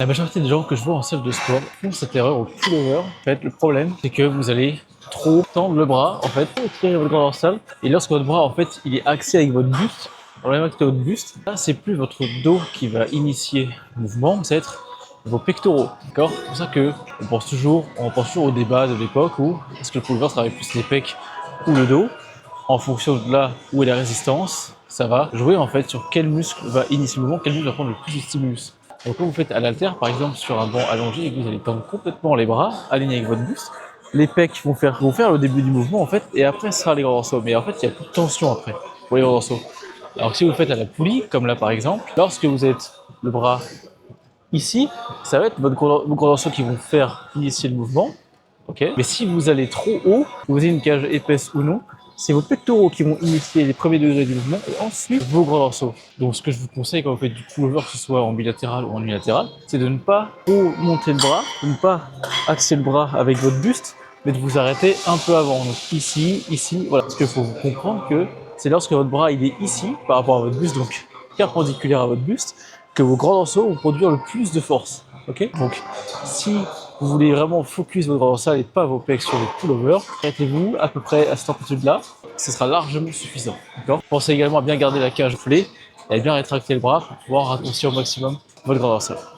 La majorité des gens que je vois en salle de sport font cette erreur au pullover. En fait, le problème, c'est que vous allez trop tendre le bras, en fait, étirer votre grand dorsal. Et lorsque votre bras, en fait, il est axé avec votre buste, on va acter votre buste, là, c'est plus votre dos qui va initier le mouvement, mais ça va être vos pectoraux, d'accord? C'est pour ça que on pense toujours au débat de l'époque où est-ce que le pullover travaille plus les pecs ou le dos. En fonction de là où est la résistance, ça va jouer en fait sur quel muscle va initier le mouvement, quel muscle va prendre le plus de stimulus. Donc quand vous faites à l'haltère, par exemple sur un banc allongé et que vous allez tendre complètement les bras, alignés avec votre buste, les pecs vont faire le début du mouvement en fait, et après ce sera les grands morceaux. Mais en fait, il n'y a plus de tension après pour les grands morceaux. Alors que si vous le faites à la poulie, comme là par exemple, lorsque vous êtes le bras ici, ça va être vos grands morceaux qui vont faire initier le mouvement. Ok. Mais si vous allez trop haut, que vous avez une cage épaisse ou non, c'est vos pectoraux qui vont initier les premiers degrés du mouvement et ensuite vos grands dorsaux. Donc ce que je vous conseille quand vous faites du pullover, que ce soit en bilatéral ou en unilatéral, c'est de ne pas trop monter le bras, de ne pas axer le bras avec votre buste, mais de vous arrêter un peu avant. Donc ici, ici, voilà. Parce qu'il faut comprendre que c'est lorsque votre bras il est ici par rapport à votre buste, donc perpendiculaire à votre buste, que vos grands dorsaux vont produire le plus de force. Ok. Donc si vous voulez vraiment focus votre grand dorsal et pas vos pecs sur le pullover, arrêtez-vous à peu près à cette amplitude-là, ce sera largement suffisant. D'accord. Pensez également à bien garder la cage enflée et à bien rétracter le bras pour pouvoir raccourcir au maximum votre grand dorsal.